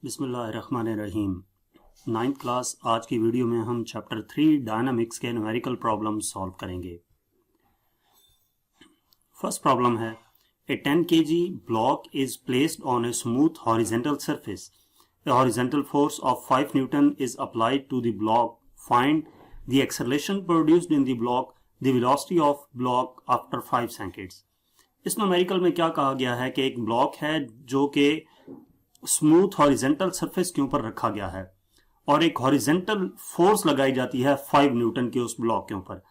बिस्मिल्लाहिर्रहमानिर्रहीम। 9th class आज की वीडियो में हम चैप्टर 3 डायनामिक्स के न्यूमेरिकल प्रॉब्लम सॉल्व करेंगे। फर्स्ट प्रॉब्लम है a 10 kg block is placed on a smooth horizontal surface. A horizontal force of 5 newton is applied to the block. Find the acceleration produced in the block, the velocity of block after 5 seconds. इस numerical में क्या कहा गया है कि एक block है जो कि स्मूथ हॉरिजेंटल सरफेस के ऊपर रखा गया है और एक हॉरिजेंटल फोर्स लगाई जाती है 5 न्यूटन के उस ब्लॉक के ऊपर।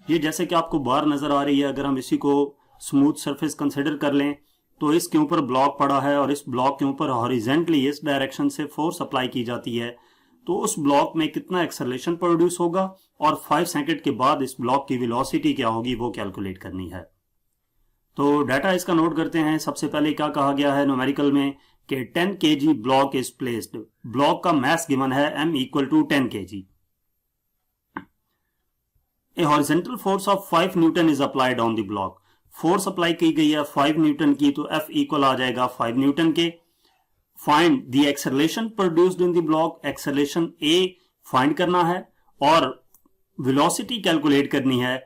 ये जैसे कि आपको बार नजर आ रही है, अगर हम इसी को स्मूथ सरफेस कंसिडर कर लें तो इसके ऊपर ब्लॉक पड़ा है और इस ब्लॉक के ऊपर हॉरिजेंटली इस डायरेक्शन से फोर्स अप्लाई की जाती है, तो उस ब्लॉक में कितना एक्सेलरेशन प्रोड्यूस होगा और 5 सेकंड के बाद इस ब्लॉक की वेलोसिटी क्या होगी वो कैलकुलेट करनी है। तो डाटा इसका नोट करते हैं। सबसे पहले क्या कहा गया है न्यूमेरिकल में कि 10 kg block is placed. Block का मास गिवन है m equal to 10 kg। A horizontal force of 5 newton is applied on the block. Force apply की गई है 5 न्यूटन की, तो F इक्वल आ जाएगा 5 न्यूटन के। Find the acceleration produced in the block. Acceleration A find करना है और वेलोसिटी कैलकुलेट करनी है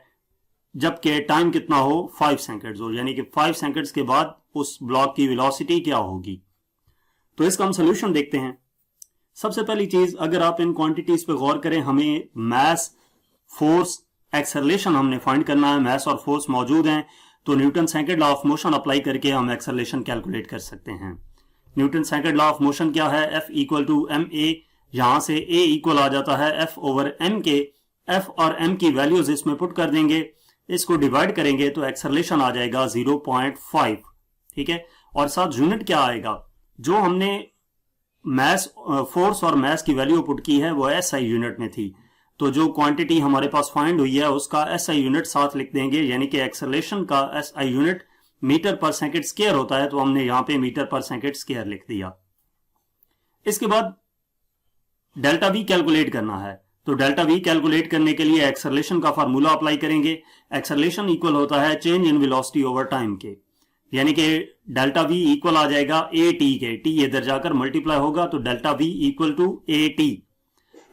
जबकि टाइम कितना हो 5 सेकंड्स हो, यानी कि 5 सेकंड्स के बाद उस ब्लॉक की वेलोसिटी क्या होगी। तो इसका हम सोल्यूशन देखते हैं। सबसे पहली चीज, अगर आप इन क्वांटिटीज पे गौर करें, हमें मास, फोर्स, एक्सेलरेशन हमने फाइंड करना है। मास और फोर्स मौजूद हैं तो Newton second law of motion apply करके हम एक्सेलरेशन कैलकुलेट कर सकते हैं। Newton second law of motion क्या है? F equal to M A. यहां से A इक्वल आ जाता है F ओवर M के। F और M की वैल्यूज इसमें पुट कर देंगे, इसको डिवाइड करेंगे तो एक्सेलरेशन आ जाएगा 0.5। ठीक है, और साथ यूनिट क्या आएगा? जो हमने मास, फोर्स और मास की वैल्यू पुट की है वो SI यूनिट में थी, तो जो क्वांटिटी हमारे पास फाइंड हुई है उसका SI यूनिट साथ लिख देंगे, यानी कि एक्सेलरेशन का SI यूनिट मीटर पर सेकंड स्क्वायर होता है, तो हमने यहां पे मीटर पर सेकंड स्क्वायर लिख दिया। इसके बाद डेल्टा V कैलकुलेट करना है, तो डेल्टा V कैलकुलेट करने के लिए एक्सेलरेशन का फार्मूला अप्लाई करेंगे। एक्सेलरेशन इक्वल होता है change in velocity over time के, यानी कि डेल्टा V इक्वल आ जाएगा AT के। T इधर जाकर मल्टीप्लाई होगा तो delta V equal to AT।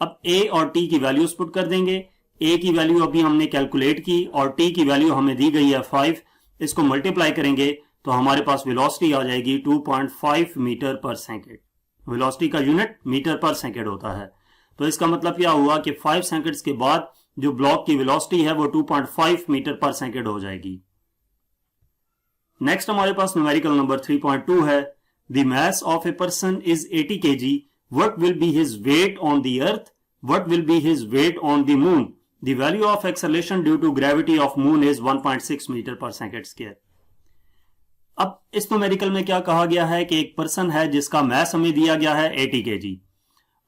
अब A और T की वैल्यूज पुट कर देंगे। A की वैल्यू अभी हमने कैलकुलेट की और T की वैल्यू हमें दी गई है 5। इसको मल्टीप्लाई करेंगे तो हमारे पास वेलोसिटी आ जाएगी 2.5 मीटर पर सेकेंड। वेलोसिटी का यूनिट मीटर पर सेकेंड होता है, तो इसका मतलब क्या हुआ कि 5 सेकंड्स के बाद जो ब्लॉक की वेलोसिटी है वो 2.5 मीटर पर सेकेंड हो जाएगी। नेक्स्ट हमारे पास न्यूमेरिकल नंबर 3.2 है। The mass of a person is 80 kg। What will be his weight on the earth? What will be his weight on the moon? The value of acceleration due to gravity of moon is 1.6 metre per second square. अब इस numerical में क्या कहा गया है कि एक person है जिसका मास हमें दिया गया है 80 kg।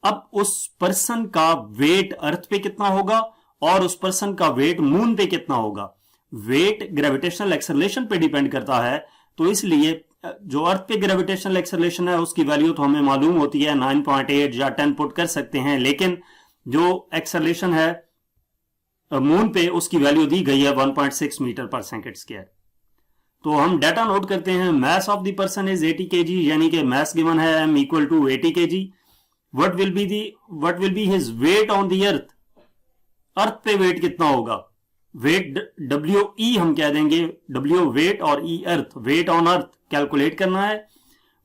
अब उस पर्सन का वेट अर्थ पे कितना होगा और उस पर्सन का वेट मून पे कितना होगा? वेट ग्रेविटेशनल एक्सेलरेशन पे डिपेंड करता है, तो इसलिए जो अर्थ पे ग्रेविटेशनल एक्सेलरेशन है उसकी वैल्यू तो हमें मालूम होती है 9.8 या 10 पुट कर सकते हैं, लेकिन जो एक्सेलरेशन है मून पे उसकी वैल्यू दी गई है 1.6 मीटर पर सेकेंड स्क्वायर। तो हम डाटा नोट करते हैं। Mass of the person is 80 kg, यानी कि मास गिवन है m equal to 80 kg। What will be his weight on the earth? अर्थ पे वेट कितना होगा? वेट WE हम कह देंगे, W वेट और E earth. Weight on earth calculate करना है।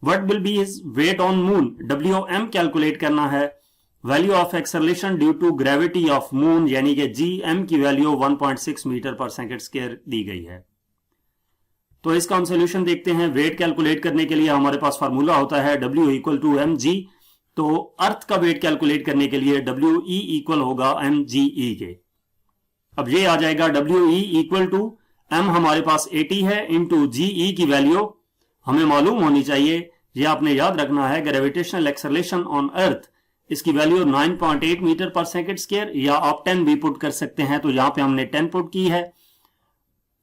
What will be his weight on moon? WM calculate करना है। Value of acceleration due to gravity of moon, यानी कि GM की वैल्यू 1.6 मीटर पर सेकेंड स्क्वायर दी गई है। तो इसका हम सोल्यूशन देखते हैं। वेट कैलकुलेट करने के लिए हमारे पास फार्मूला होता है W इक्वल टू mg, तो अर्थ का वेट कैलकुलेट करने के लिए WE इक्वल होगा mge के। अब ये आ जाएगा WE इक्वल टू m हमारे पास 80 है इंटू GE की वैल्यू हमें मालूम होनी चाहिए, ये आपने याद रखना है। ग्रेविटेशनल एक्सेलरेशन ऑन अर्थ, इसकी value 9.8 metre per second square, या आप 10 भी पुट कर सकते हैं, तो यहां पे हमने 10 पुट की है।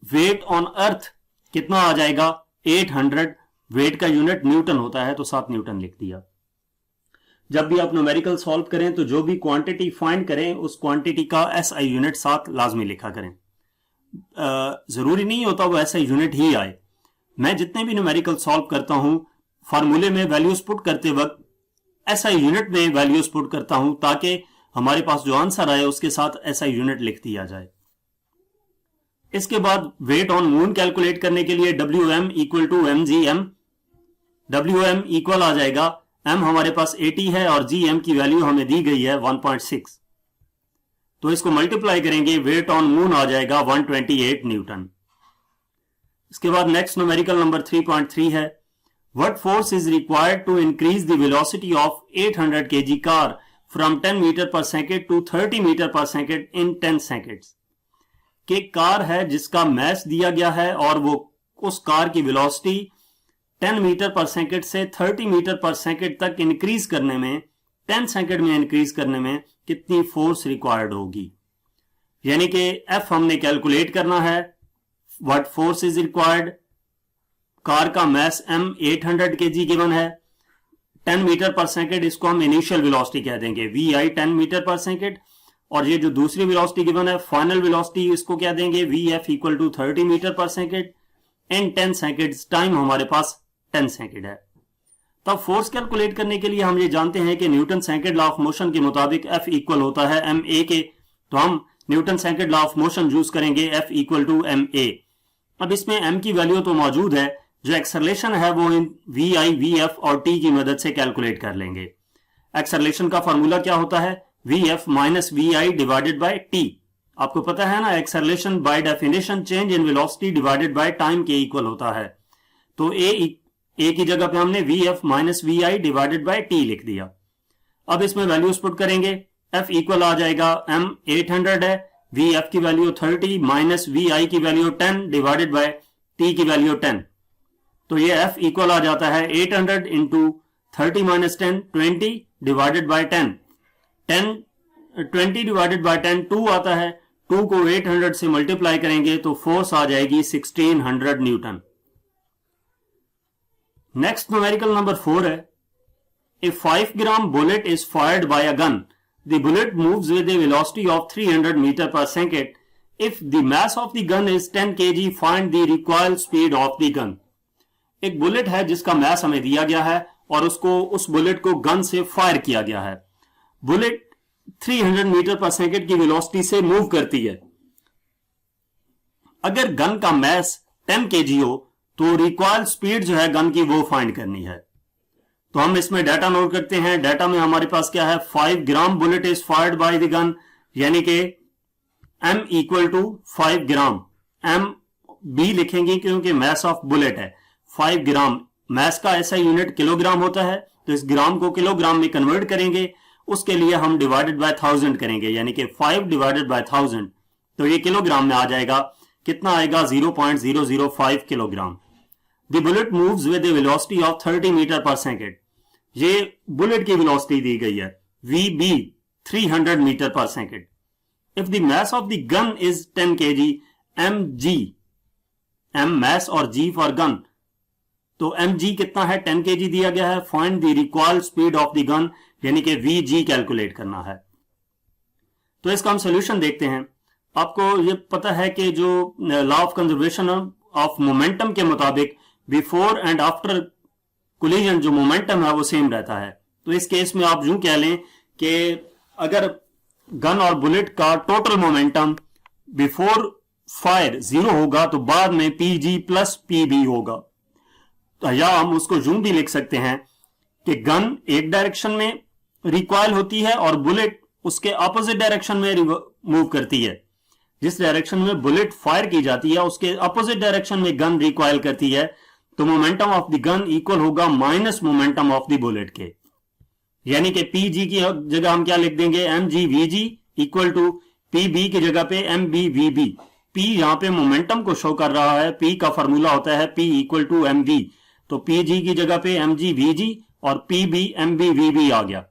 वेट ऑन अर्थ कितना आ जाएगा? 800। वेट का यूनिट न्यूटन होता है तो 7 न्यूटन लिख दिया। जब भी आप न्यूमेरिकल सॉल्व करें तो जो भी क्वांटिटी फाइंड करें उस क्वांटिटी का SI यूनिट साथ लाजमी लिखा करें। जरूरी नहीं होता वो SI यूनिट ही आए। मैं जितने भी न्यूमेरिकल सॉल्व करता हूं फार्मूले में वैल्यूज पुट करते वक्त SI यूनिट में वैल्यूज पुट करता हूं ताकि हमारे पास जो आंसर आए उसके साथ SI यूनिट लिख दिया जाए। इसके बाद वेट ऑन मून कैलकुलेट करने के लिए WM equal to MGM, WM equal आ जाएगा, M हमारे पास 80 है और GM की वैल्यू हमें दी गई है 1.6, तो इसको मल्टीप्लाई करेंगे, वेट ऑन मून आ जाएगा 128 न्यूटन। इसके बाद नेक्स्ट न्यूमेरिकल नंबर 3.3 है, what force is required to increase the velocity of 800 kg car from 10 metre per second to 30 metre per second in 10 seconds. कि कार है जिसका मैस दिया गया है और वो उस कार की वेलोसिटी 10 मीटर पर सेकेंड से 30 मीटर पर सेकेंड तक इंक्रीज करने में, 10 सेकेंड में इंक्रीज करने में कितनी फोर्स रिक्वायर्ड होगी। यानी कि F हमने कैलकुलेट करना है, what force is required, car का मैस M 800 kg गिवन है, 10 मीटर पर सेकेंड इसको हम इनिशियल वेलोसिटी कह देंगे, VI 10 मीटर पर सेकेंड, और ये जो दूसरी वेलोसिटी गिवन है फाइनल वेलोसिटी इसको क्या देंगे, VF equal to 30 metre per second in 10 seconds, time हमारे पास 10 सेकेंड है। तब फोर्स कैलकुलेट करने के लिए हम ये जानते हैं कि Newton second law of motion के मुताबिक F इक्वल होता है ma के, तो हम Newton second law of motion use करेंगे, F इक्वल टू ma। अब इसमें m की वैल्यू तो मौजूद है, जो एक्सेलरेशन है वो इन VI, VF और T की मदद से कैलकुलेट कर लेंगे। एक्सेलरेशन का फॉर्मूला क्या होता है, VF minus VI divided by T। आपको पता है ना, acceleration by definition change in velocity divided by time के इक्वल होता है। तो A की जगह पे हमने VF minus VI divided by T लिख दिया। अब इसमें वैल्यूज पुट करेंगे, F इक्वल आ जाएगा, M 800 है, VF की वैल्यू 30 माइनस VI की वैल्यू 10 डिवाइडेड बाय T की वैल्यू 10, तो ये F इक्वल आ जाता है 800 into 30 minus 10 20 divided by 10, 20 divided by 10 2 आता है, 2 को 800 से मल्टीप्लाई करेंगे तो फोर्स आ जाएगी 1600 न्यूटन। नेक्स्ट न्यूमेरिकल नंबर 4 है, a 5 gram bullet is fired by a gun, the bullet moves with a velocity of 300 metre per second, if the mass of the gun is 10 kg find the required speed of the gun. एक bullet है जिसका mess हमें दिया गया है और उस bullet को गन से फायर किया गया है। बुलेट 300 मीटर पर सेकेंड की वेलोसिटी से मूव करती है। अगर गन का मैस 10 kg हो तो रिक्वायर्ड स्पीड जो है गन की वो फाइंड करनी है। तो हम इसमें डाटा नोट करते हैं। डाटा में हमारे पास क्या है, 5 gram bullet is fired by the gun, यानी कि M equal to 5 gram, M B लिखेंगे क्योंकि मैस ऑफ बुलेट है। 5 ग्राम, मैस का ऐसा यूनिट किलोग्राम होता है, तो इस ग्राम को किलोग्राम में कन्वर्ट करेंगे, उसके लिए हम डिवाइडेड बाय 1000 करेंगे, यानी कि 5 डिवाइडेड बाय 1000, तो ये किलोग्राम में आ जाएगा। कितना आएगा, 0.005 kilogram. The bullet moves with a velocity of 30 metre per second, ये बुलेट की वेलोसिटी दी गई है, VB 300 metre per second. If the mass of the gun is 10 kg, mg, m mass और g फॉर गन, तो mg कितना है, 10 kg दिया गया है। Find the required speed of the gun, यानी कि vg कैलकुलेट करना है। तो इसका हम सोल्यूशन देखते हैं। आपको ये पता है कि जो law of conservation of momentum के मुताबिक बिफोर एंड आफ्टर कोलिजन जो मोमेंटम है वो सेम रहता है। तो इस केस में आप यूं कह लें कि अगर गन और बुलेट का टोटल मोमेंटम बिफोर फायर 0 होगा तो बाद में pg प्लस pb होगा। तो या हम उसको यूं भी लिख सकते हैं कि गन एक डायरेक्शन में रिकॉइल होती है और बुलेट उसके ऑपोजिट डायरेक्शन में मूव करती है। जिस डायरेक्शन में बुलेट फायर की जाती है उसके ऑपोजिट डायरेक्शन में गन रिकॉइल करती है, तो momentum of the gun equal होगा minus momentum of the bullet के, यानी कि pg की जगह हम क्या लिख देंगे, mg vg equal to pb की जगह पे mb vb। p यहां पे मोमेंटम को शो कर रहा है, p का फॉर्मूला होता है p इक्वल टू mv, तो pg की जगह पे mg vg और pb mb vb आ गया।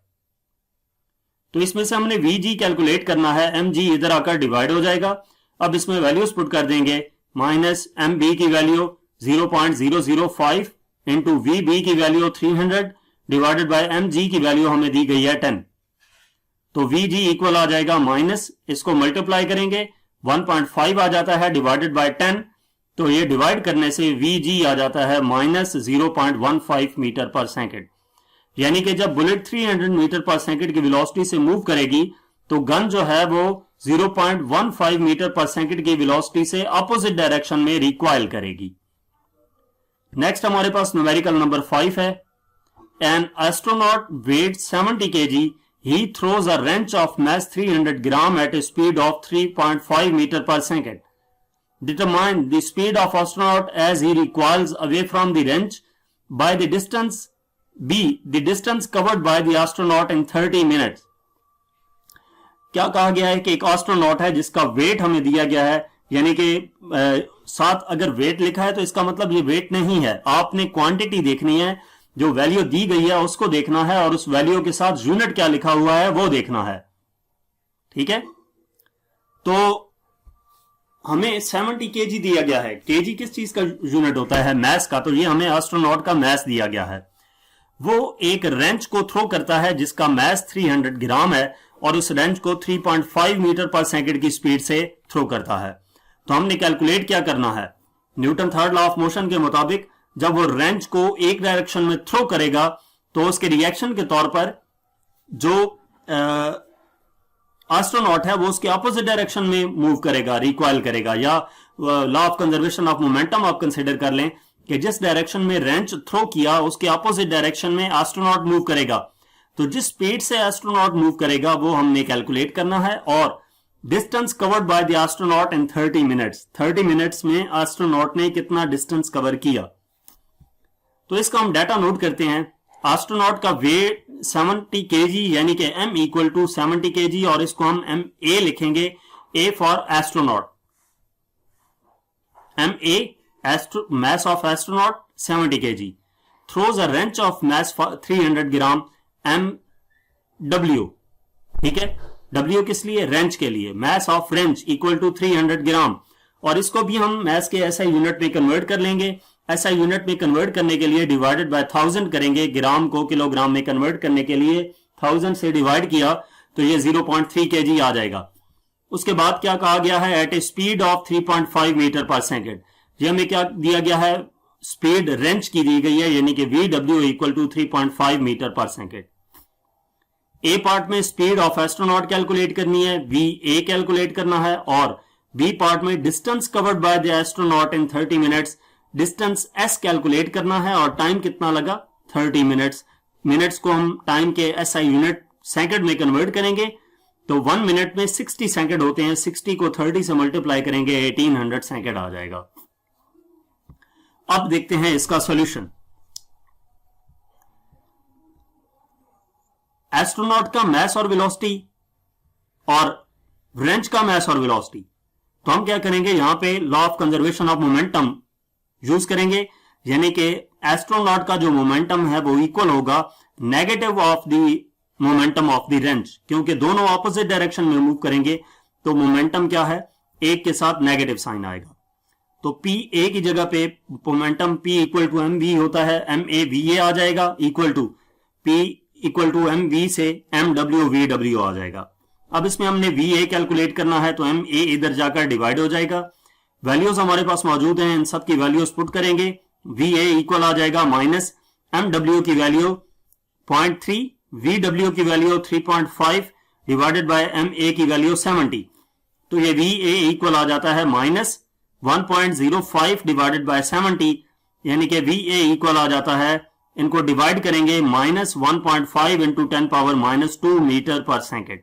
तो इसमें से हमने vg कैलकुलेट करना है, mg इधर आकर डिवाइड हो जाएगा। अब इसमें वैल्यूज पुट कर देंगे, माइनस mb की वैल्यू 0.005 इंटू vb की वैल्यू 300 डिवाइडेड बाय mg की वैल्यू हमें दी गई है 10, तो vg इक्वल आ जाएगा माइनस, इसको मल्टीप्लाई करेंगे 1.5 आ जाता है डिवाइडेड बाय 10, तो ये डिवाइड करने से vg आ जाता है माइनस 0.15 मीटर पर सेकेंड, यानी कि जब बुलेट 300 मीटर पर सेकंड की वेलोसिटी से मूव करेगी तो गन जो है वो 0.15 मीटर पर सेकंड की वेलोसिटी से अपोजिट डायरेक्शन में रिकॉइल करेगी। नेक्स्ट हमारे पास न्यूमेरिकल नंबर 5 है। An astronaut weight 70 kg, he throws a wrench of mass 300 gram at a speed of 3.5 meter per second. Determine the speed of astronaut as he recoils away from the wrench by the distance b, the distance covered by the astronaut in 30 minutes. क्या कहा गया है कि एक astronaut है जिसका wait हमें दिया गया है, यानी कि साथ अगर वेट लिखा है तो इसका मतलब ये वेट नहीं है, आपने क्वांटिटी देखनी है, जो वैल्यू दी गई है उसको देखना है और उस वैल्यू के साथ यूनिट क्या लिखा हुआ है वो देखना है। ठीक है, तो हमें 70 kg दिया गया है। kg किस चीज का यूनिट होता है? मैस का। तो ये हमें एस्ट्रोनॉट का मैस दिया गया है। वो एक रेंच को थ्रो करता है जिसका मैस 300 ग्राम है और उस रेंच को 3.5 मीटर पर सेकंड की स्पीड से थ्रो करता है। तो हमने कैलकुलेट क्या करना है? Newton third law of motion के मुताबिक जब वो रेंच को एक डायरेक्शन में थ्रो करेगा तो उसके रिएक्शन के तौर पर जो एस्ट्रोनॉट है वो उसके अपोजिट डायरेक्शन में मूव करेगा, रिकॉइल करेगा, या law of conservation of momentum आप कंसीडर कर लें कि जिस डायरेक्शन में रेंच थ्रो किया उसके अपोजिट डायरेक्शन में एस्ट्रोनॉट मूव करेगा। तो जिस स्पीड से एस्ट्रोनॉट मूव करेगा वो हमने कैलकुलेट करना है और distance covered by the astronaut in 30 minutes, 30 minutes में एस्ट्रोनॉट ने कितना डिस्टेंस कवर किया। तो इसका हम डाटा नोट करते हैं। एस्ट्रोनॉट का वेट 70 kg यानी कि m इक्वल टू 70 kg और इसको हम ma लिखेंगे, a for astronaut, ma mass of astronaut 70 kg, throws a wrench of mass 300 gram mw। ठीक है, w किस लिए? रेंच के लिए। mass of wrench इक्वल टू 300 ग्राम और इसको भी हम mass के SI यूनिट में कन्वर्ट कर लेंगे। SI यूनिट में कन्वर्ट करने के लिए डिवाइडेड बाय 1000 करेंगे, ग्राम को किलोग्राम में कन्वर्ट करने के लिए 1000 से डिवाइड किया तो ये 0.3 kg आ जाएगा। उसके बाद क्या कहा गया है? At a speed of 3.5 metre per second. ये हमें क्या दिया गया है? स्पीड रेंच की दी गई है, यानी कि VW equal to 3.5 metre per second. A part में स्पीड ऑफ एस्ट्रोनॉट कैलकुलेट करनी है, VA कैलकुलेट करना है, और बी पार्ट में distance covered by the astronaut in 30 minutes, distance S calculate करना है और टाइम कितना लगा? 30 मिनट्स। मिनट्स को हम टाइम के SI यूनिट सेकंड में कन्वर्ट करेंगे तो 1 मिनट में 60 सेकंड होते हैं, 60 को 30 से मल्टीप्लाई करेंगे 1800 सेकंड आ जाएगा। अब देखते हैं इसका सॉल्यूशन। एस्ट्रोनॉट का मैस और वेलोसिटी और रेंच का मैस और वेलोसिटी, तो हम क्या करेंगे? यहां पे law of conservation of momentum use करेंगे, यानी कि एस्ट्रोनॉट का जो मोमेंटम है वो इक्वल होगा negative of the momentum of the wrench, क्योंकि दोनों ऑपोजिट डायरेक्शन में मूव करेंगे तो मोमेंटम क्या है? एक के साथ नेगेटिव साइन आएगा। तो P A की जगह पे momentum P equal to mv होता है, MAVA आ जाएगा, equal to P equal to mv से MWVW आ जाएगा। अब इसमें हमने VA कैलकुलेट करना है तो MA इधर जाकर डिवाइड हो जाएगा। वैल्यूज हमारे पास मौजूद हैं, इन सब की वैल्यूज पुट करेंगे। VA इक्वल आ जाएगा माइनस MW की वैल्यू 0.3, VW की वैल्यू 3.5 डिवाइडेड बाय MA की वैल्यू 70। तो ये VA इक्वल आ जाता है माइनस 1.05 डिवाइडेड बाय 70, यानी कि VA इक्वल आ जाता है, इनको डिवाइड करेंगे, minus 1.5 into 10 power minus 2 metre per second.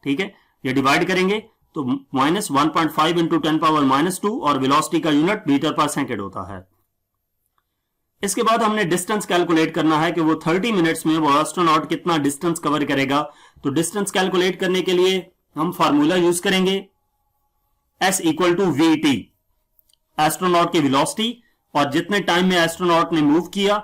ठीक है, ये डिवाइड करेंगे तो माइनस 1.5 इंटू 10 पावर माइनस 2 और वेलोसिटी का यूनिट मीटर पर सेकेंड होता है। इसके बाद हमने डिस्टेंस कैलकुलेट करना है कि वो 30 मिनट्स में वो एस्ट्रोनॉट कितना डिस्टेंस कवर करेगा। तो डिस्टेंस कैलकुलेट करने के लिए हम फार्मूला यूज करेंगे, S equal to VT, astronaut की वेलोसिटी और जितने टाइम में एस्ट्रोनॉट ने मूव किया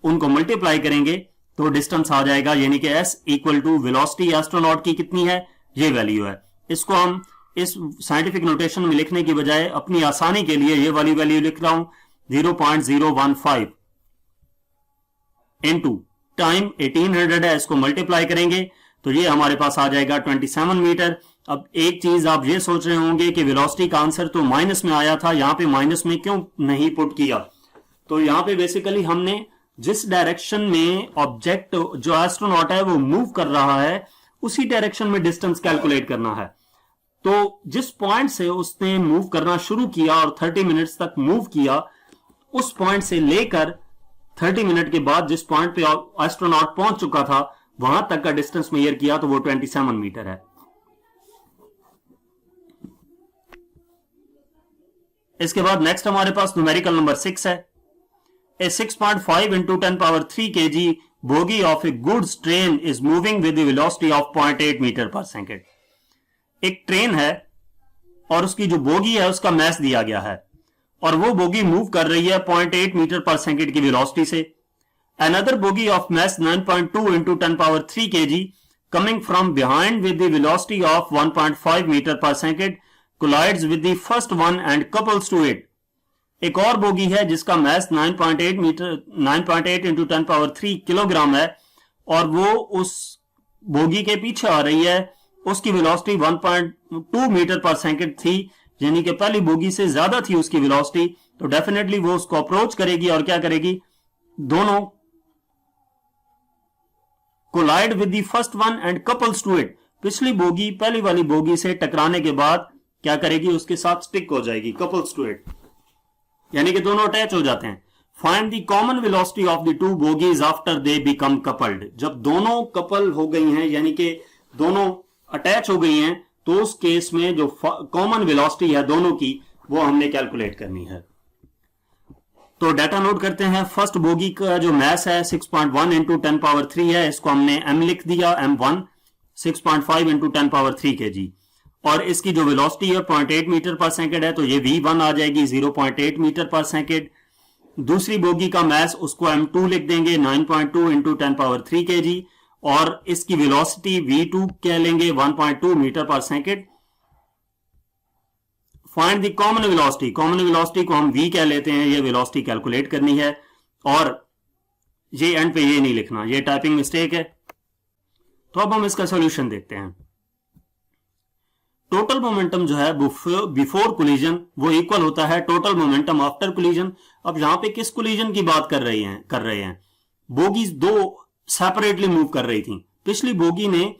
उनको मल्टीप्लाई करेंगे तो डिस्टेंस आ जाएगा, यानी कि S equal to velocity astronaut की कितनी है, ये वैल्यू है। इसको हम इस साइंटिफिक नोटेशन में लिखने की बजाय अपनी आसानी के लिए ये वाली वैल्यू लिख रहा हूं, 0.015 इनटू टाइम 1800 है, इसको मल्टीप्लाई करेंगे तो ये हमारे पास आ जाएगा 27 मीटर। अब एक चीज आप ये सोच रहे होंगे कि वेलोसिटी का आंसर तो माइनस में आया था, यहां पे माइनस में क्यों नहीं पुट किया? तो यहां पे बेसिकली हमने जिस डायरेक्शन में ऑब्जेक्ट जो एस्ट्रोनॉट है वो मूव कर रहा है उसी डायरेक्शन में डिस्टेंस कैलकुलेट करना है। तो जिस पॉइंट से उसने मूव करना शुरू किया और 30 मिनट्स तक मूव किया, उस पॉइंट से लेकर 30 मिनट के बाद जिस पॉइंट पे एस्ट्रोनॉट पहुंच चुका था वहां तक का डिस्टेंस मेजर किया तो वो 27 मीटर है। इसके बाद नेक्स्ट हमारे पास न्यूमेरिकल नंबर 6 है। A 6.5 into 10 power 3 kg bogie of a goods train is moving with the velocity of 0.8 metre per second. एक ट्रेन है और उसकी जो बोगी है उसका मैस दिया गया है और वो बोगी मूव कर रही है 0.8 मीटर पर सेकेंड की वेलोसिटी से। Another bogie of mass 9.2 into 10 power 3 kg coming from behind with the velocity of 1.5 meter per second collides with the first one and couples to it। एक और bogie है जिसका mess 9.8 into 10 power 3 kilogram है और वो उस bogie के पीछे आ रही है। उसकी वेलोसिटी 1.2 मीटर पर सेकंड थी, यानी कि पहली बोगी से ज्यादा थी उसकी वेलोसिटी। तो डेफिनेटली वो उसको अप्रोच करेगी और क्या करेगी, दोनों collide with the first one and couples to it. पिछली बोगी पहली वाली बोगी से टकराने के बाद क्या करेगी, उसके साथ स्टिक हो जाएगी, कपल्स टू इट, यानी कि दोनों अटैच हो जाते हैं। Find the common velocity of the two bogies after they become coupled. जब दोनों कपल हो गई हैं यानी कि दोनों अटैच हो गई हैं तो उस केस में जो कॉमन वेलोसिटी है दोनों की वो हमने कैलकुलेट करनी है। तो डाटा नोट करते हैं। फर्स्ट बोगी का जो मैस है 6.1 इंटू 10 पावर 3 है, इसको हमने m लिख दिया, m1 6.5 इंटू 10 पावर 3 kg और इसकी जो वेलोसिटी है 0.8 मीटर पर सेकेंड है तो ये v1 आ जाएगी 0.8 मीटर पर सेकेंड। दूसरी बोगी का मैस उसको m2 लिख देंगे 9.2 इंटू 10 पावर 3 kg और इसकी वेलोसिटी v2 कह लेंगे 1.2 metre per second. Find the common velocity, common velocity को हम v कह लेते हैं, ये वेलोसिटी कैलकुलेट करनी है और ये एंड पे ये नहीं लिखना, ये टाइपिंग मिस्टेक है। तो अब हम इसका सॉल्यूशन देखते हैं। टोटल मोमेंटम जो है बिफोर कोलिजन वो इक्वल होता है टोटल मोमेंटम आफ्टर कोलिजन। अब यहां पे किस कोलिजन की बात कर रहे हैं, बोगीज दो सेपरेटली मूव कर रही थी। पिछली बोगी ने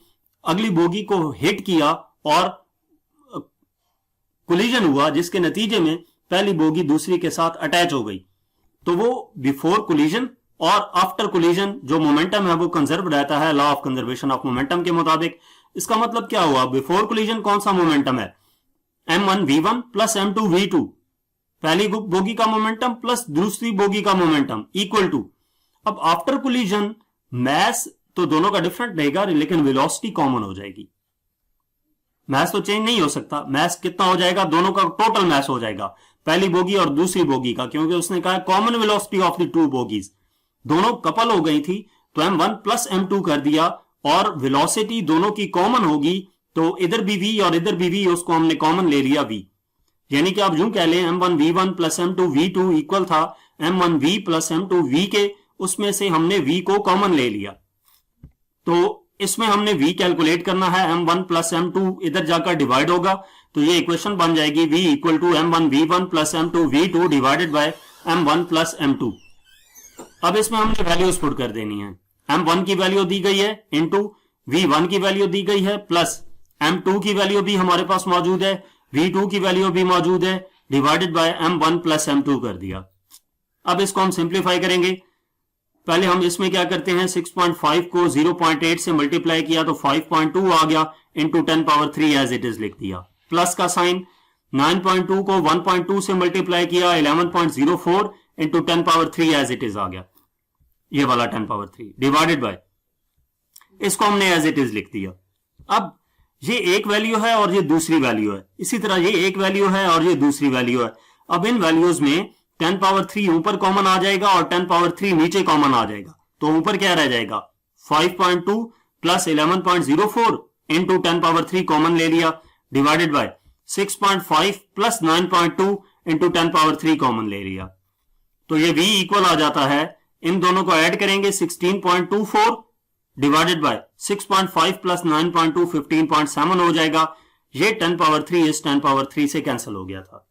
अगली बोगी को हिट किया और कोलिजन हुआ जिसके नतीजे में पहली बोगी दूसरी के साथ अटैच हो गई। तो वो बिफोर कोलिजन और आफ्टर कोलिजन जो मोमेंटम है वो कंजर्व रहता है law of conservation of momentum के मुताबिक। इसका मतलब क्या हुआ, बिफोर कोलिजन कौन सा मोमेंटम है, m1 v1 plus m2 v2, पहली बोगी का मोमेंटम प्लस दूसरी बोगी का मोमेंटम इक्वल टू। अब आफ्टर कोलिजन मैस तो दोनों का डिफरेंट रहेगा लेकिन वेलोसिटी कॉमन हो जाएगी। मैस तो चेंज नहीं हो सकता, मैस कितना हो जाएगा, दोनों का टोटल मैस हो जाएगा, पहली बोगी और दूसरी बोगी का, क्योंकि उसने कहा common velocity of the two bogies, दोनों कपल हो गई थी तो m1 प्लस m2 कर दिया और वेलोसिटी दोनों की कॉमन होगी तो इधर भी v और इधर भी v, उसको हमने कॉमन ले लिया v, यानी कि आप यूं कह लें m1 v1 plus m2 v2 equal था m1 v plus m2 v के, उसमें से हमने v को कॉमन ले लिया। तो इसमें हमने v कैलकुलेट करना है, m1 प्लस m2 इधर जाकर डिवाइड होगा तो ये इक्वेशन बन जाएगी v equal to m1 v1 plus m2 v2 divided by m1 plus m2। अब इसमें हमने वैल्यूज पुट कर देनी है, m1 की वैल्यू दी गई है इंटू v1 की वैल्यू दी गई है प्लस m2 की वैल्यू भी हमारे पास मौजूद है, v2 की वैल्यू भी मौजूद है, divided by m1 plus m2 कर दिया। अब इसको हम सिंप्लीफाई करेंगे। पहले हम इसमें क्या करते हैं, 6.5 को 0.8 से मल्टीप्लाई किया तो 5.2 आ गया into 10 power 3 as it is लिख दिया, प्लस का साइन 9.2 को 1.2 से मल्टीप्लाई किया 11.04 into 10 power 3 as it is आ गया, ये वाला 10 पावर 3 डिवाइडेड बाय, इसको हमने एज इट इज लिख दिया। अब ये एक वैल्यू है और ये दूसरी वैल्यू है, इसी तरह ये एक वैल्यू है और ये दूसरी वैल्यू है। अब इन वैल्यूज में 10 पावर 3 ऊपर कॉमन आ जाएगा और 10 पावर 3 नीचे कॉमन आ जाएगा, तो ऊपर क्या रह जाएगा 5.2 प्लस 11.04 इंटू 10 पावर 3 कॉमन ले लिया divided by 6.5 plus 9.2 into 10 power 3 common ले लिया। तो ये v इक्वल आ जाता है, इन दोनों को ऐड करेंगे 16.24 डिवाइडेड बाय 6.5 प्लस 9.2 15.7 हो जाएगा। ये 10 पावर 3 इस 10 पावर 3 से कैंसिल हो गया था।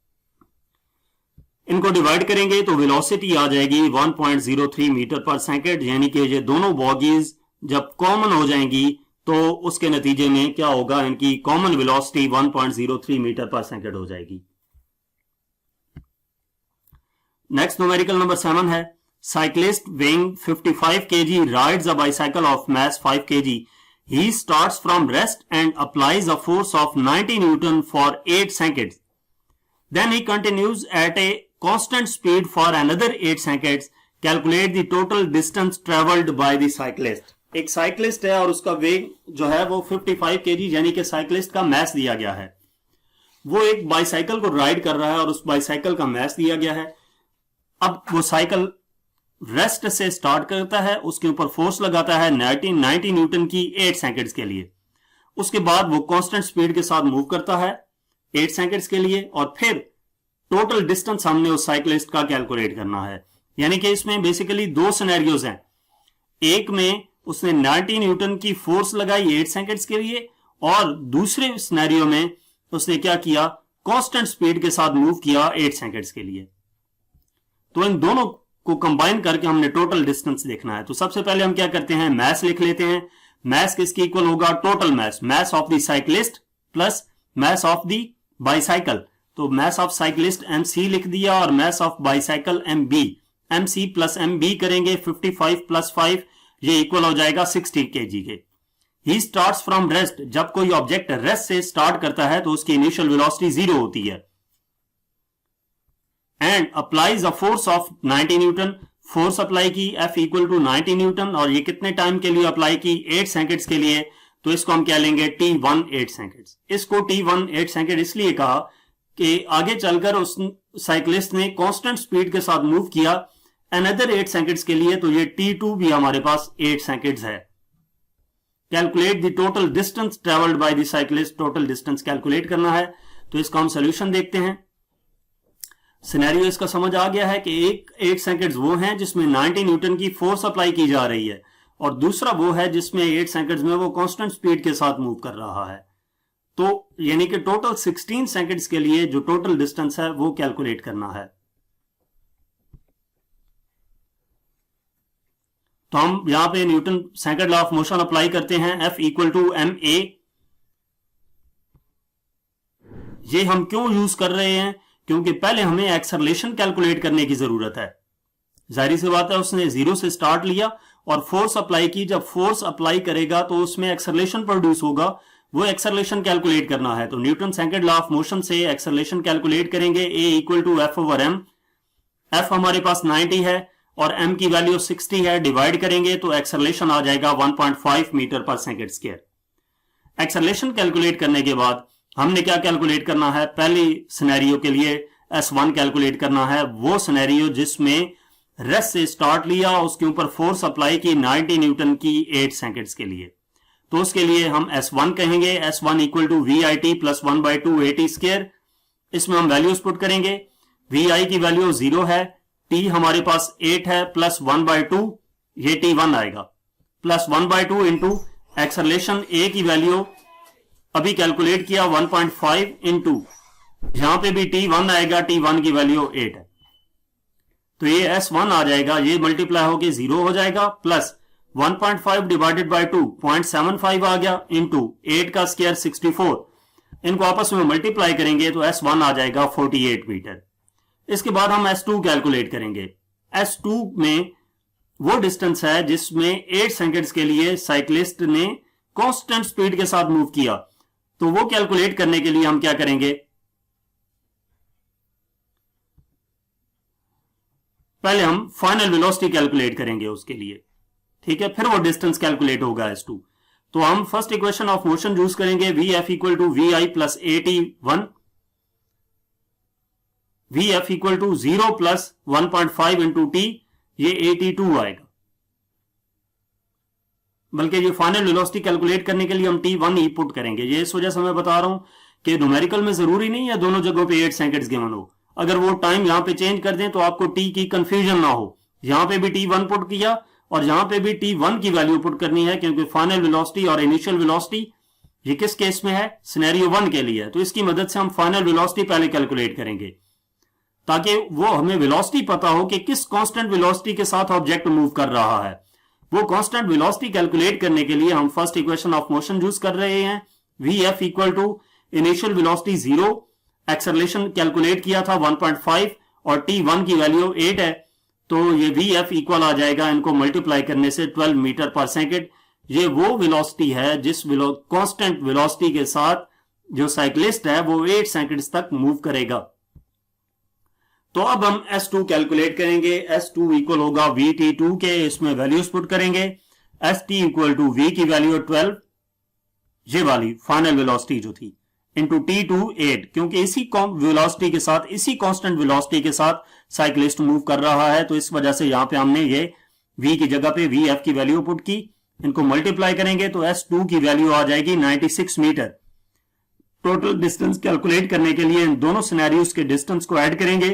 इनको डिवाइड करेंगे तो वेलोसिटी आ जाएगी 1.03 मीटर पर सेकंड, यानी कि ये दोनों बॉगीज जब कॉमन हो जाएंगी तो उसके नतीजे में क्या होगा, इनकी कॉमन वेलोसिटी 1.03 मीटर पर सेकंड हो जाएगी। नेक्स्ट न्यूमेरिकल नंबर 7 है, cyclist weighing 55 kg rides a bicycle of mass 5 kg. He starts from rest and applies a force of 90 Newton for 8 seconds. Then he continues at a constant speed for another 8 seconds. Calculate the total distance traveled by the cyclist. एक cyclist है और उसका वेग जो है वो 55 kg यानी कि साइक्लिस्ट का मैस दिया गया है। वो एक बाइसाइकिल को राइड कर रहा है और उस बाइसाइकिल का मैस दिया गया है। अब वो साइकिल रेस्ट से स्टार्ट करता है, उसके ऊपर फोर्स लगाता है 90 न्यूटन की 8 सेकंड्स के लिए। उसके बाद वो कांस्टेंट स्पीड के साथ मूव करता है 8 सेकंड्स के लिए और फिर टोटल डिस्टेंस हमने उस साइक्लिस्ट का कैलकुलेट करना है। यानी कि इसमें बेसिकली दो सिनेरियोज हैं। एक में उसने 90 न्यूटन की फोर्स लगाई 8 सेकंड्स के लिए और दूसरे सिनेरियो में उसने क्या किया, कांस्टेंट स्पीड के साथ मूव किया 8 सेकंड्स के लिए। तो इन दोनों को कंबाइन करके हमने टोटल डिस्टेंस देखना है। तो सबसे पहले हम क्या करते हैं, मैस लिख लेते हैं। मैस किसकी इक्वल होगा, total mess, mass of the cyclist plus mass of the bicycle. तो मैस ऑफ साइक्लिस्ट MC लिख दिया और mass of bicycle MB। MC plus MB करेंगे 55 प्लस 5, ये इक्वल हो जाएगा 60 kg के। ही स्टार्ट्स फ्रॉम रेस्ट, जब कोई ऑब्जेक्ट रेस्ट से स्टार्ट करता है तो उसकी इनिशियल वेलोसिटी 0 होती है। And applies a force of 90 Newton, force apply की F इक्वल टू 90 न्यूटन और ये कितने टाइम के लिए अप्लाई की, 8 सेकंड्स के लिए। तो इसको हम क्या लेंगे, T1 8 सेकंड्स। इसको T1 8 सेकंड इसलिए कहा कि आगे चलकर उस साइक्लिस्ट ने कांस्टेंट स्पीड के साथ मूव किया अनदर 8 सेकंड्स के लिए, तो ये T2 भी हमारे पास 8 सेकंड्स है। Calculate the total distance travelled by the cyclist, total distance calculate करना है। तो इसका हम सोल्यूशन देखते हैं। सिनेरियो इसका समझ आ गया है कि एक 8 सेकंड्स वो हैं जिसमें 90 न्यूटन की फोर्स अप्लाई की जा रही है और दूसरा वो है जिसमें 8 सेकंड्स में वो कांस्टेंट स्पीड के साथ मूव कर रहा है। तो यानी कि टोटल 16 सेकंड्स के लिए जो टोटल डिस्टेंस है वो कैलकुलेट करना है। तो हम यहां पे Newton second law of motion apply करते हैं, F इक्वल टू ma। ये हम क्यों यूज कर रहे हैं, क्योंकि पहले हमें एक्सेलरेशन कैलकुलेट करने की जरूरत है। जाहिर सी बात है, उसने 0 से स्टार्ट लिया और फोर्स अप्लाई की। जब फोर्स अप्लाई करेगा तो उसमें एक्सेलरेशन प्रोड्यूस होगा, वो एक्सेलरेशन कैलकुलेट करना है। तो Newton second law of motion से एक्सेलरेशन कैलकुलेट करेंगे, A equal to F over m। F हमारे पास 90 है और m की वैल्यू 60 है, डिवाइड करेंगे तो एक्सेलरेशन आ जाएगा 1.5 मीटर पर सेकंड स्क्वायर। एक्सेलरेशन कैलकुलेट करने के बाद हमने क्या कैलकुलेट करना है, पहली सिनेरियो के लिए S1 कैलकुलेट करना है। वो सिनेरियो जिसमें रेस्ट से स्टार्ट लिया, उसके ऊपर फोर्स अप्लाई की 90 न्यूटन की 8 सेकंड्स के लिए। तो उसके लिए हम S1 कहेंगे, S1 equal to VIT plus 1/2 AT square. इसमें हम वैल्यूज पुट करेंगे। VI की वैल्यू 0 है, T हमारे पास 8 है, प्लस 1/2 ये T1 आएगा, प्लस 1/2 इंटू एक्सेलरेशन A की वैल्यू अभी कैलकुलेट किया 1.5 इंटू यहां पे भी T1 आएगा, T1 की वैल्यू 8 है। तो ये S1 आ जाएगा, ये मल्टीप्लाई होके 0 हो जाएगा, प्लस 1.5 डिवाइडेड बाय 2 0.75 आ गया, इंटू 8 का स्क्वायर 64। इनको आपस में मल्टीप्लाई करेंगे तो S1 आ जाएगा 48 मीटर। इसके बाद हम S2 कैलकुलेट करेंगे। S2 में वो डिस्टेंस है जिसमें 8 सेकंड्स के लिए साइक्लिस्ट ने कांस्टेंट स्पीड के साथ मूव किया। तो वो कैलकुलेट करने के लिए हम क्या करेंगे, पहले हम फाइनल वेलोसिटी कैलकुलेट करेंगे उसके लिए, ठीक है, फिर वो डिस्टेंस कैलकुलेट होगा S2। तो हम first equation of motion use करेंगे, VF equal to VI plus AT1, VF equal to 0 plus 1.5 into T, ये AT2 आएगा। बल्कि ये फाइनल वेलोसिटी कैलकुलेट करने के लिए हम T1 ही पुट करेंगे। ये इस वजह से मैं बता रहा हूं कि न्यूमेरिकल में जरूरी नहीं है दोनों जगहों पे 8 सेकंड्स गिवन हो। अगर वो टाइम यहां पे चेंज कर दें तो आपको T की कंफ्यूजन ना हो। यहां पे भी T1 पुट किया और यहां पे भी T1 की वैल्यू पुट करनी है, क्योंकि फाइनल वेलोसिटी और इनिशियल वेलोसिटी ये किस केस में है, सिनेरियो 1 के लिए है। तो इसकी मदद से हम फाइनल वेलोसिटी पहले कैलकुलेट करेंगे। ताकि वो हमें वेलोसिटी पता हो कि किस कांस्टेंट वेलोसिटी के साथ ऑब्जेक्ट मूव कर रहा है। वो कांस्टेंट वेलोसिटी कैलकुलेट करने के लिए हम first equation of motion use कर रहे हैं। V F equal to initial velocity 0, acceleration calculate किया था 1.5 और t1 की वैल्यू 8 है, तो ये वी एफ इक्वल आ जाएगा इनको मल्टीप्लाई करने से 12 मीटर पर सेकेंड। ये वो वेलोसिटी है जिस कांस्टेंट वेलोसिटी के साथ जो साइक्लिस्ट है वो 8 सेकंड्स तक मूव करेगा। तो अब हम S2 कैलकुलेट करेंगे। S2 इक्वल होगा VT2 के, इसमें वैल्यूज पुट करेंगे। ST इक्वल टू V की वैल्यू 12, ये वाली फाइनल वेलोसिटी जो थी, इंटू T2 8, क्योंकि इसी वेलोसिटी के साथ, इसी कांस्टेंट वेलोसिटी के साथ साइक्लिस्ट मूव कर रहा है, तो इस वजह से यहां पे हमने ये V की जगह पे VF की वैल्यू पुट की। इनको मल्टीप्लाई करेंगे तो S2 की वैल्यू आ जाएगी 96 मीटर। टोटल डिस्टेंस कैलकुलेट करने के लिए इन दोनों सिनेरियोस के डिस्टेंस को ऐड करेंगे,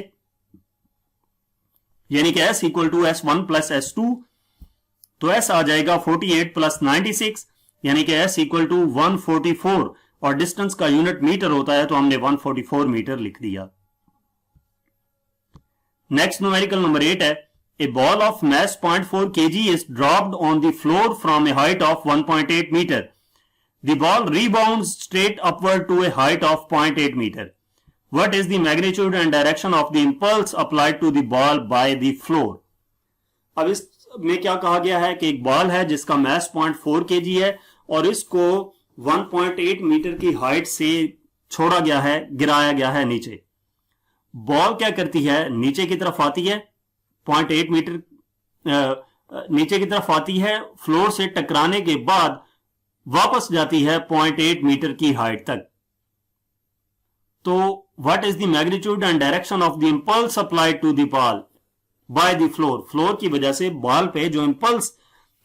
यानी कि S equal to S1 plus S2, तो S आ जाएगा 48 प्लस 96, यानी कि S इक्वल टू 144, और डिस्टेंस का यूनिट मीटर होता है तो हमने 144 मीटर लिख दिया। नेक्स्ट न्यूमेरिकल नंबर 8 है, ए ball of mass 0.4 kg is dropped on the floor from a height of 1.8 meter. The ball rebounds straight upward to a height of 0.8 meter. What is the magnitude and direction of the impulse applied to the ball by the floor? अब इसमें क्या कहा गया है कि एक ball है जिसका mass 0.4 kg है और इसको 1.8 मीटर की हाइट से छोड़ा गया है, गिराया गया है नीचे। बॉल क्या करती है, नीचे की तरफ आती है, 0.8 मीटर नीचे की तरफ आती है, फ्लोर से टकराने के बाद वापस जाती है 0.8 मीटर की हाइट तक। तो what is the magnitude and direction of the impulse applied to the ball by the floor? Floor की वजह से बॉल पे जो इंपल्स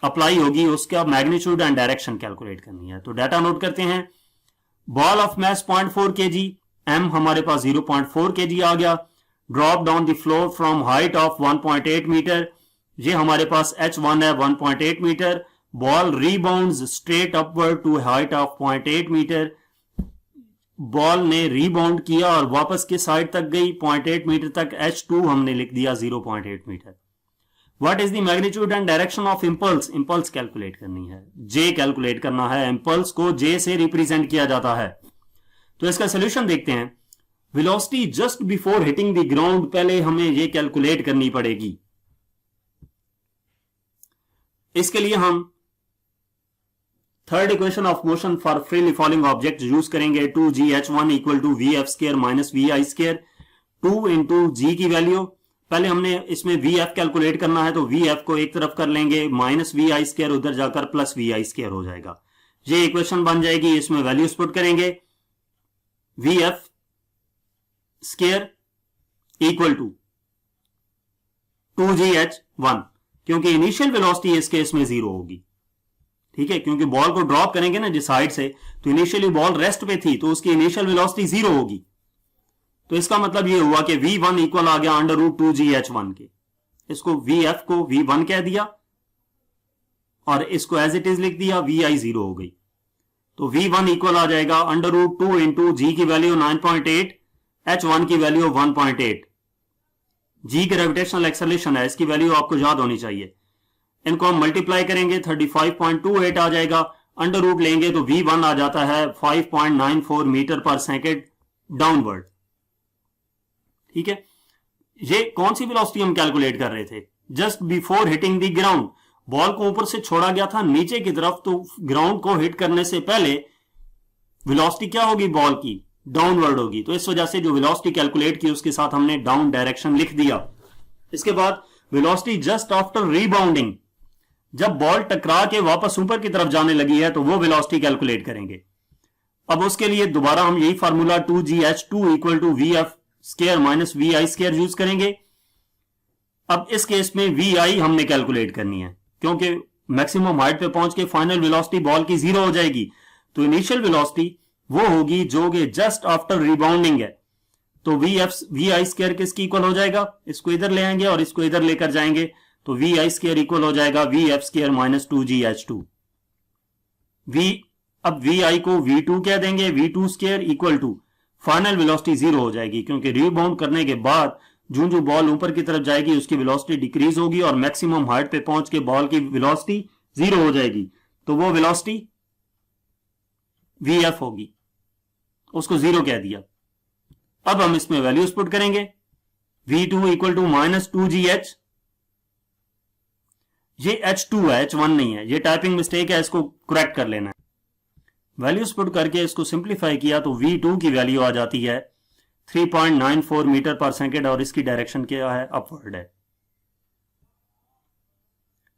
अप्लाई होगी उसका मैग्नीट्यूड एंड डायरेक्शन कैलकुलेट करनी है। तो डाटा नोट करते हैं। Ball of mass 0.4 kg, m हमारे पास 0.4 kg आ गया। Drop down the floor from height of 1.8 metre, ये हमारे पास h1 है 1.8 metre. Ball rebounds straight upward to height of 0.8 metre, ball ने रीबाउंड किया और वापस की साइड तक गई 0.8 मीटर तक, h2 हमने लिख दिया 0.8 metre. What is the magnitude and direction of impulse? Impulse calculate करनी है, j कैलकुलेट करना है। इंपल्स को j से रिप्रेजेंट किया जाता है। तो इसका सोल्यूशन देखते हैं। Velocity just before hitting the ground, पहले हमें ये कैलकुलेट करनी पड़ेगी। इसके लिए हम third equation of motion for freely falling object use करेंगे। 2gh1 equal to vf square minus vi square, 2 into g की वैल्यू, पहले हमने इसमें vf कैलकुलेट करना है तो vf को एक तरफ कर लेंगे, माइनस vi स्क्वायर उधर जाकर प्लस vi स्क्वायर हो जाएगा। ये इक्वेशन बन जाएगी, इसमें वैल्यूज पुट करेंगे। vf square equal to 2gh1, क्योंकि इनिशियल वेलोसिटी इस केस में 0 होगी, ठीक है, क्योंकि बॉल को ड्रॉप करेंगे ना जिस हाइट से, तो इनिशियली बॉल रेस्ट पे थी तो उसकी इनिशियल वेलोसिटी 0 होगी। तो इसका मतलब ये हुआ कि v1 इक्वल आ गया अंडर रूट 2gh1 के। इसको vf को v1 कह दिया और इसको एज इट इज लिख दिया, vi 0 हो गई। तो v1 इक्वल आ जाएगा अंडर रूट 2 इंटू g की वैल्यू 9.8, h1 की वैल्यू 1.8। g ग्रेविटेशनल एक्सेलरेशन है, इसकी वैल्यू आपको याद होनी चाहिए। इनको हम मल्टीप्लाई करेंगे, 35.28 आ जाएगा। अंडर रूट लेंगे तो v1 आ जाता है 5.94 मीटर पर सेकेंड डाउनवर्ड, ठीक है। ये कौन सी वेलोसिटी हम कैलकुलेट कर रहे थे? Just before hitting the ground, ball को ऊपर से छोड़ा गया था नीचे की तरफ, तो ग्राउंड को हिट करने से पहले वेलोसिटी क्या होगी बॉल की? डाउनवर्ड होगी। तो इस वजह से जो वेलोसिटी कैलकुलेट की उसके साथ हमने डाउन डायरेक्शन लिख दिया। इसके बाद वेलोसिटी जस्ट आफ्टर रीबाउंडिंग, जब बॉल टकरा के वापस ऊपर की तरफ जाने लगी है तो वो वेलोसिटी कैलकुलेट करेंगे। अब उसके लिए दोबारा हम यही formula 2gh2 equal to vf square minus vi square use करेंगे। अब इस केस में vi हमने कैलकुलेट करनी है, क्योंकि मैक्सिमम हाइट पे पहुंच के फाइनल वेलोसिटी बॉल की 0 हो जाएगी। तो इनिशियल वेलोसिटी वो होगी जो कि जस्ट आफ्टर रिबाउंडिंग है। तो vi स्क्वायर किसकी इक्वल हो जाएगा? इसको इधर ले आएंगे और इसको इधर लेकर जाएंगे, तो vi स्क्वायर इक्वल हो जाएगा vf स्क्वायर माइनस 2gh2। अब vi को v2 कह देंगे, v2 square equal to final velocity 0 हो जाएगी, क्योंकि रिबाउंड करने के बाद जो जो बॉल ऊपर की तरफ जाएगी उसकी वेलोसिटी डिक्रीज होगी और मैक्सिमम हाइट पे पहुंच के बॉल की वेलोसिटी 0 हो जाएगी, तो वो वेलोसिटी VF होगी, उसको 0 कह दिया। अब हम इसमें वैल्यूज पुट करेंगे। V2 इक्वल टू -2GH, ये H2 है, H1 नहीं है, ये टाइपिंग मिस्टेक है, इसको करेक्ट कर लेना है। वैल्यूज पुट करके इसको सिंप्लीफाई किया तो V2 की वैल्यू आ जाती है 3.94 मीटर पर सेकेंड और इसकी डायरेक्शन क्या है, अपवर्ड है।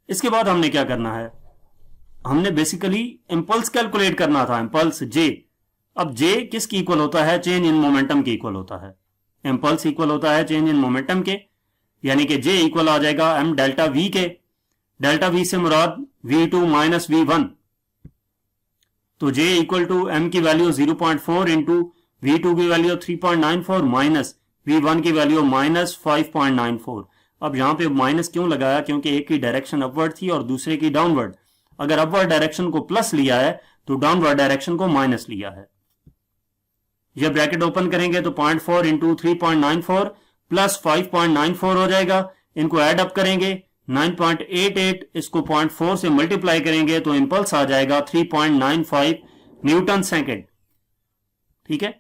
इसके बाद हमने क्या करना है, हमने बेसिकली इंपल्स कैलकुलेट करना था, इंपल्स J। अब J किसकी इक्वल होता है, चेंज इन मोमेंटम के इक्वल होता है। इंपल्स इक्वल होता है चेंज इन मोमेंटम के, यानी कि J इक्वल आ जाएगा m डेल्टा V के। डेल्टा V से मुराद V2 माइनस V1, तो J इक्वल टू m की वैल्यू 0.4 इंटू V2 की वैल्यू 3.94 माइनस V1 की वैल्यू माइनस 5.94। अब यहां पे माइनस क्यों लगाया, क्योंकि एक की डायरेक्शन अपवर्ड थी और दूसरे की डाउनवर्ड। अगर अपवर्ड डायरेक्शन को प्लस लिया है तो डाउनवर्ड डायरेक्शन को माइनस लिया है। जब ब्रैकेट ओपन करेंगे तो 0.4 इंटू 3.94 प्लस 5.94 हो जाएगा। इनको ऐड अप करेंगे 9.88, इसको 0.4 से मल्टीप्लाई करेंगे तो इंपल्स आ जाएगा 3.95 न्यूटन सेकेंड। ठीक है,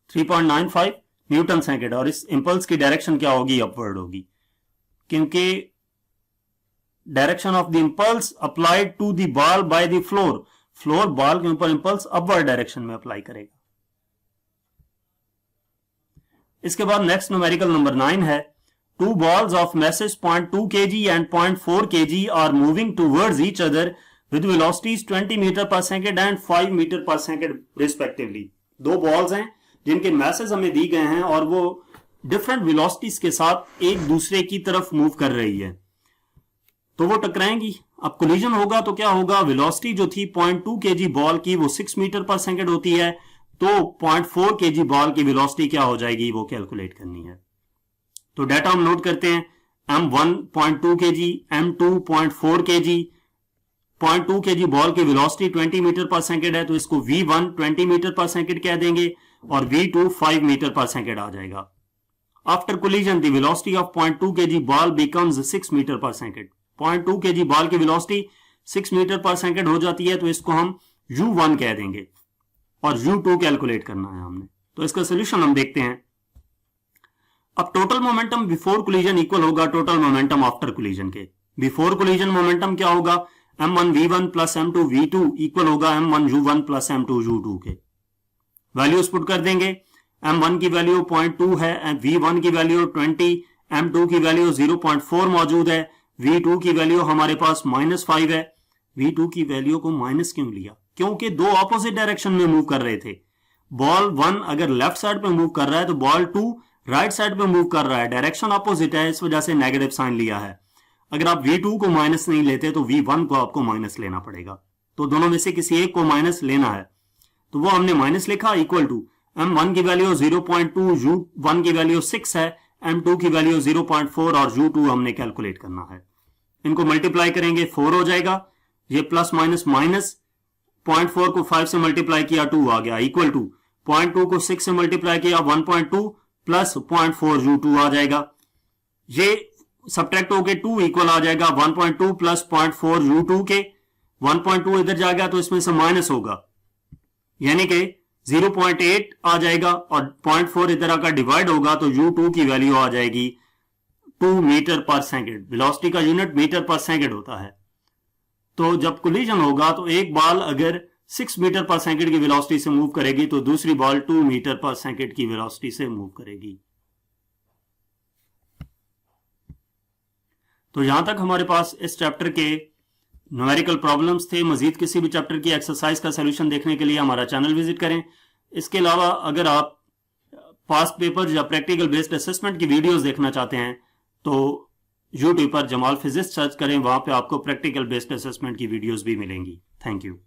3.95 न्यूटन सेकेंड। और इस इंपल्स की डायरेक्शन क्या होगी, अपवर्ड होगी, क्योंकि direction of the impulse applied to the ball by the floor, floor ball के ऊपर इंपल्स अपवर्ड डायरेक्शन में अप्लाई करेगा। इसके बाद नेक्स्ट न्यूमेरिकल नंबर 9 है, two balls of masses 0.2 kg and 0.4 kg are moving towards each other with velocities 20 meter per second and 5 meter per second respectively। दो balls हैं जिनके मैसेज हमें दी गए हैं और वो डिफरेंट वेलोसिटीज के साथ एक दूसरे की तरफ मूव कर रही है, तो वो टकराएंगी। अब कोलिजन होगा तो क्या होगा, वेलोसिटी जो थी 0.2 kg बॉल की वो 6 मीटर पर सेकेंड होती है, तो 0.4 kg बॉल की वेलोसिटी क्या हो जाएगी, वो कैलकुलेट करनी है। तो डाटा हम नोट करते हैं, M1 0.2 kg, M2 0.4 kg। 0.2 kg ball की वेलोसिटी 20 मीटर पर सेकेंड है, तो इसको V1 20 मीटर पर सेकेंड कह देंगे और V2 5 मीटर पर सेकेंड आ जाएगा। After collision the velocity of 0.2 kg ball becomes 6 metre per second. 0.2 kg ball की वेलोसिटी 6 मीटर पर सेकेंड हो जाती है, तो इसको हम U1 कह देंगे और U2 कैलकुलेट करना है हमने। तो इसका सोल्यूशन हम देखते हैं। अब total momentum before collision equal होगा टोटल मोमेंटम आफ्टर कोलिजन के। बिफोर कोलिजन मोमेंटम क्या होगा, m1 v1 plus m2 v2 equal होगा m1 u1 plus m2 u2 के। वैल्यूज पुट कर देंगे, m1 की वैल्यू 0.2 है, v1 की वैल्यू 20, m2 की वैल्यू 0.4 मौजूद है, v2 की वैल्यू हमारे पास -5 है। v2 की वैल्यू को माइनस क्यों लिया, क्योंकि दो ऑपोजिट डायरेक्शन में मूव कर रहे थे। बॉल 1 अगर लेफ्ट साइड पे मूव कर रहा है तो बॉल 2 राइट साइड पे मूव कर रहा है, डायरेक्शन अपोजिट है, इस वजह से नेगेटिव साइन लिया है। अगर आप V2 को माइनस नहीं लेते तो V1 को आपको माइनस लेना पड़ेगा, तो दोनों में से किसी एक को माइनस लेना है, तो वो हमने माइनस लिखा इक्वल टू M1 की वैल्यू 0.2, U1 की वैल्यू 6 है, M2 की वैल्यू 0.4 और U2 हमने कैलकुलेट करना है। इनको मल्टीप्लाई करेंगे 4 हो जाएगा, ये प्लस माइनस माइनस, 0.4 को 5 से मल्टीप्लाई किया 2 आ गया, इक्वल टू 0.2 को 6 से मल्टीप्लाई किया 1.2 प्लस 0.4 U2 आ जाएगा। ये सब्ट्रैक्ट होके 2 इक्वल आ जाएगा 1.2 प्लस 0.4 U2 के। 1.2 इधर जाएगा तो इसमें से माइनस होगा, यानी कि 0.8 आ जाएगा और 0.4 इधर आकर डिवाइड होगा तो U2 की वैल्यू आ जाएगी 2 मीटर पर सेकेंड। वेलोसिटी का यूनिट मीटर पर सेकेंड होता है। तो जब कोलिजन होगा तो एक बॉल अगर 6 मीटर पर सेकेंड की वेलोसिटी से मूव करेगी तो दूसरी बॉल 2 मीटर पर सेकेंड की वेलोसिटी से मूव करेगी। तो यहां तक हमारे पास इस चैप्टर के न्यूमेरिकल प्रॉब्लम्स थे। मजीद किसी भी चैप्टर की एक्सरसाइज का सलूशन देखने के लिए हमारा चैनल विजिट करें। इसके अलावा अगर आप पास्ट पेपर या प्रैक्टिकल बेस्ड असेसमेंट की वीडियोस देखना चाहते हैं तो YouTube पर जमाल फिजिक्स सर्च करें, वहां पे आपको प्रैक्टिकल बेस्ड असेसमेंट की वीडियोस भी मिलेंगी। Thank you.